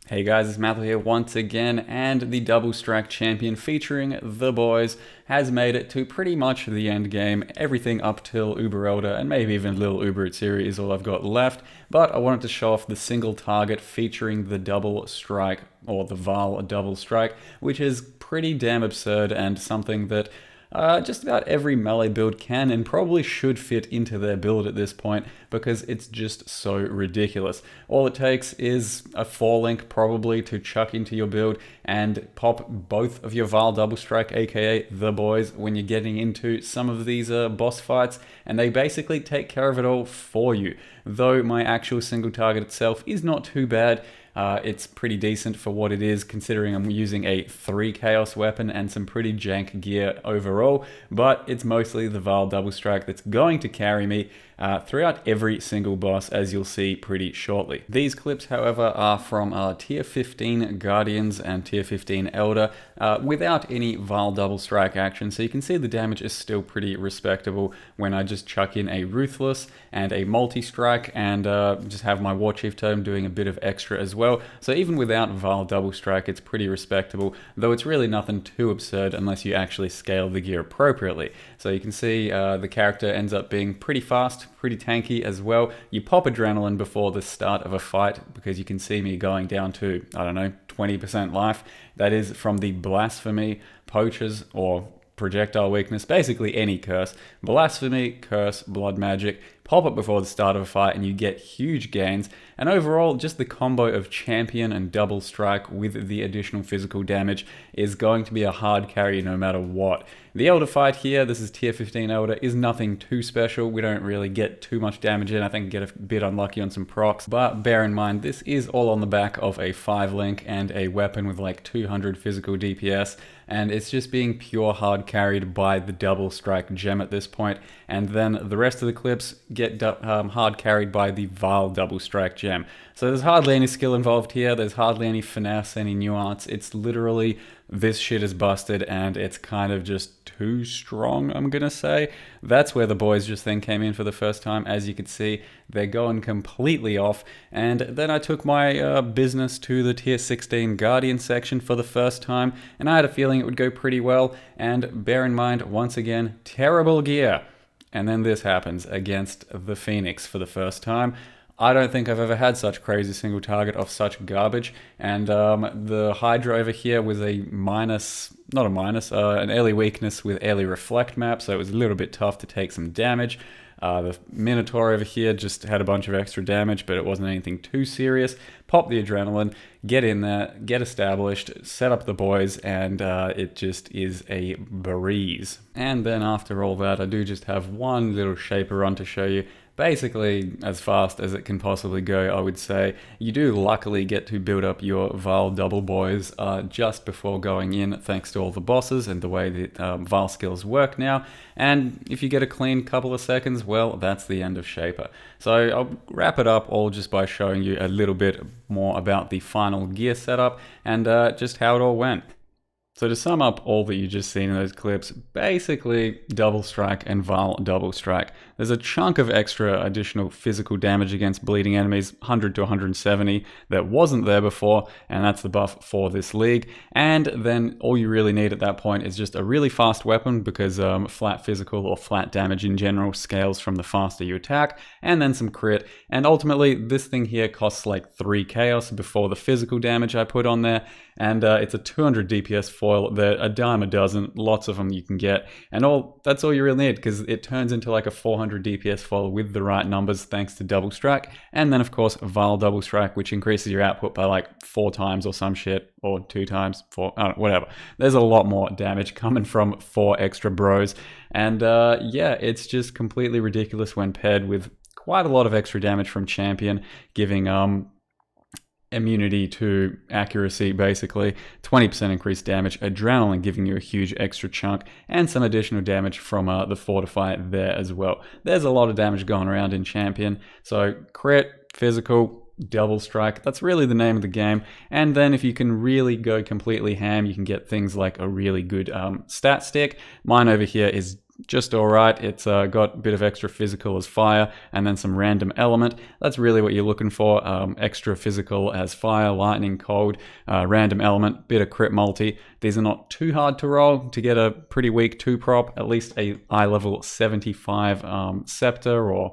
Hey guys, it's Matthew here once again, and the Double Strike Champion featuring the boys has made it to pretty much the end game. Everything up till Uber Elder and maybe even Little Uber Itziri is all I've got left, but I wanted to show off the single target featuring the Double Strike, or the Val Double Strike, which is pretty damn absurd and something that just about every melee build can and probably should fit into their build at this point because it's just so ridiculous. All it takes is a 4-link probably to chuck into your build and pop both of your Val Double Strike, aka the boys, when you're getting into some of these boss fights, and they basically take care of it all for you. Though my actual single target itself is not too bad. It's pretty decent for what it is, considering I'm using a 3 Chaos weapon and some pretty jank gear overall, but it's mostly the Val Double Strike that's going to carry me throughout every single boss, as you'll see pretty shortly. These clips, however, are from Tier 15 Guardians and Tier 15 Elder without any Val Double Strike action, so you can see the damage is still pretty respectable when I just chuck in a Ruthless and a Multi-Strike and just have my War Chief Tome doing a bit of extra as well. So even without Val Double Strike, it's pretty respectable, though it's really nothing too absurd unless you actually scale the gear appropriately. So you can see the character ends up being pretty fast, pretty tanky as well. You pop adrenaline before the start of a fight because you can see me going down to, I don't know, 20% life. That is from the Blasphemy, Poachers, or Projectile Weakness, basically any curse. Blasphemy, Curse, Blood Magic, pop it before the start of a fight and you get huge gains. And overall, just the combo of Champion and Double Strike with the additional physical damage is going to be a hard carry no matter what. The Elder fight here, this is Tier 15 Elder, is nothing too special. We don't really get too much damage in. I think get a bit unlucky on some procs, but bear in mind this is all on the back of a 5-link and a weapon with like 200 physical DPS, and it's just being pure hard carried by the Double Strike gem at this point, and then the rest of the clips get hard carried by the Val Double Strike gem. So there's hardly any skill involved here, there's hardly any finesse, any nuance. It's literally, this shit is busted and it's kind of just too strong, I'm gonna say. That's where the boys just then came in for the first time. As you can see, they're going completely off. And then I took my business to the Tier 16 Guardian section for the first time, and I had a feeling it would go pretty well. And bear in mind, once again, terrible gear. And then this happens against the Phoenix for the first time. I don't think I've ever had such crazy single target of such garbage, and the Hydra over here was a minus, not a minus, an early weakness with early reflect map, so it was a little bit tough to take some damage. The Minotaur over here just had a bunch of extra damage, but it wasn't anything too serious. Pop the adrenaline, get in there, get established, set up the boys, and it just is a breeze. And then after all that, I do just have one little shaper run to show you. Basically, as fast as it can possibly go, I would say. You do luckily get to build up your Val double boys just before going in, thanks to all the bosses and the way that Val skills work now. And if you get a clean couple of seconds, well, that's the end of Shaper. So I'll wrap it up all just by showing you a little bit more about the final gear setup and just how it all went. So to sum up all that you just seen in those clips, basically Double Strike and Val Double Strike. There's a chunk of extra additional physical damage against bleeding enemies, 100 to 170, that wasn't there before, and that's the buff for this league. And then all you really need at that point is just a really fast weapon, because flat physical or flat damage in general scales from the faster you attack, and then some crit. And ultimately, this thing here costs like 3 chaos before the physical damage I put on there, and it's a 200 DPS foil. They're a dime a dozen, lots of them you can get, and that's all you really need, because it turns into like a 400 DPS foil with the right numbers thanks to Double Strike, and then of course Val Double Strike, which increases your output by like 4 times or some shit, or 2 times, 4, I don't know, whatever. There's a lot more damage coming from 4 extra bros, and yeah, it's just completely ridiculous when paired with quite a lot of extra damage from Champion, giving immunity to accuracy, basically 20% increased damage, adrenaline giving you a huge extra chunk, and some additional damage from the Fortify there as well. There's a lot of damage going around in Champion, so crit, physical, Double Strike, that's really the name of the game. And then if you can really go completely ham, you can get things like a really good stat stick. Mine over here is just alright. It's got a bit of extra physical as fire, and then some random element. That's really what you're looking for. Extra physical as fire, lightning, cold, random element, bit of crit multi. These are not too hard to roll. To get a pretty weak 2-prop, at least a eye level 75 scepter or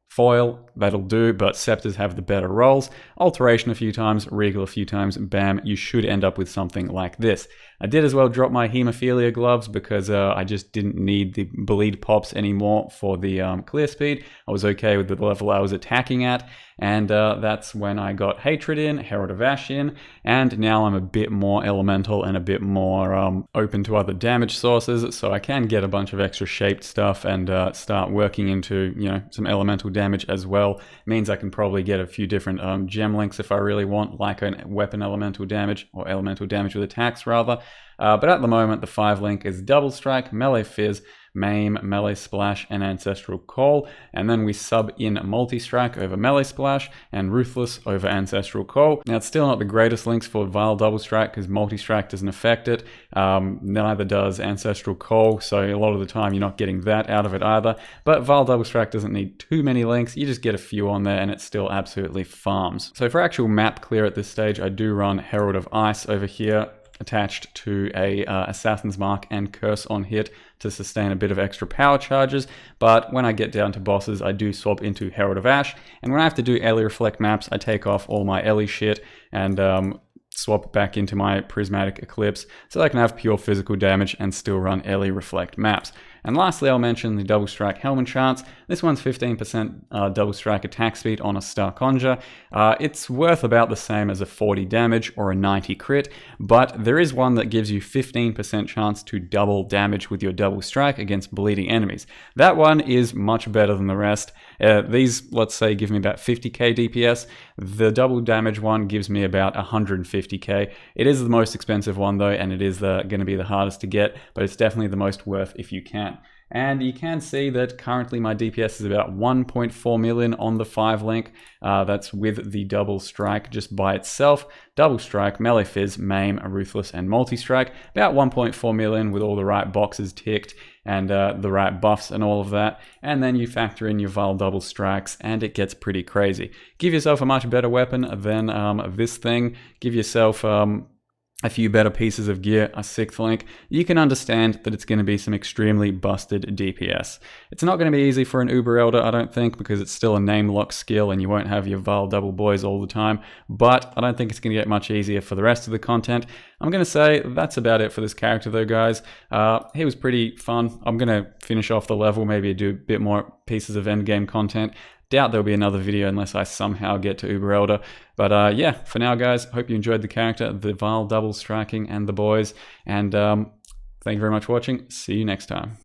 foil, that'll do, but scepters have the better rolls. Alteration a few times, regal a few times, bam, you should end up with something like this. I did as well drop my hemophilia gloves because I just didn't need the bleed pops anymore for the clear speed. I was okay with the level I was attacking at, and that's when I got Hatred in, Herald of Ash in, and now I'm a bit more elemental and a bit more open to other damage sources, so I can get a bunch of extra shaped stuff and start working into, you know, some elemental damage as well. Means I can probably get a few different gem links if I really want, like a weapon elemental damage, or elemental damage with attacks rather. But at the moment, the 5 link is Double Strike, Melee Fizz, Maim, Melee Splash, and Ancestral Call. And then we sub in Multi-Strike over Melee Splash and Ruthless over Ancestral Call. Now, it's still not the greatest links for Vile Double Strike because Multi-Strike doesn't affect it. Neither does Ancestral Call, so a lot of the time you're not getting that out of it either. But Vile Double Strike doesn't need too many links. You just get a few on there and it still absolutely farms. So for actual map clear at this stage, I do run Herald of Ice over here, attached to a Assassin's Mark and Curse on hit to sustain a bit of extra power charges, but when I get down to bosses, I do swap into Herald of Ash, and when I have to do Ellie Reflect maps, I take off all my Ellie shit and swap back into my Prismatic Eclipse so I can have pure physical damage and still run Ellie Reflect maps. And lastly, I'll mention the Double Strike Helm Enchants. This one's 15% Double Strike attack speed on a Star Conjure. It's worth about the same as a 40 damage or a 90 crit, but there is one that gives you 15% chance to double damage with your Double Strike against bleeding enemies. That one is much better than the rest. These, let's say, give me about 50k DPS. The double damage one gives me about 150k. It is the most expensive one though, and it is going to be the hardest to get, but it's definitely the most worth if you can. And you can see that currently my DPS is about 1.4 million on the 5 link. That's with the Double Strike just by itself. Double Strike, Melee Fizz, Maim, Ruthless, and Multi-Strike. About 1.4 million with all the right boxes ticked and the right buffs and all of that. And then you factor in your Vile Double Strikes and it gets pretty crazy. Give yourself a much better weapon than this thing. Give yourself a few better pieces of gear, a 6th link, you can understand that it's going to be some extremely busted DPS. It's not going to be easy for an Uber Elder, I don't think, because it's still a name lock skill and you won't have your Vile double boys all the time, but I don't think it's going to get much easier for the rest of the content. I'm going to say that's about it for this character though, guys. He was pretty fun. I'm going to finish off the level, maybe do a bit more pieces of endgame content. Doubt there'll be another video unless I somehow get to Uber Elder. But yeah, for now guys, hope you enjoyed the character, the Vile double striking and the boys. And thank you very much for watching. See you next time.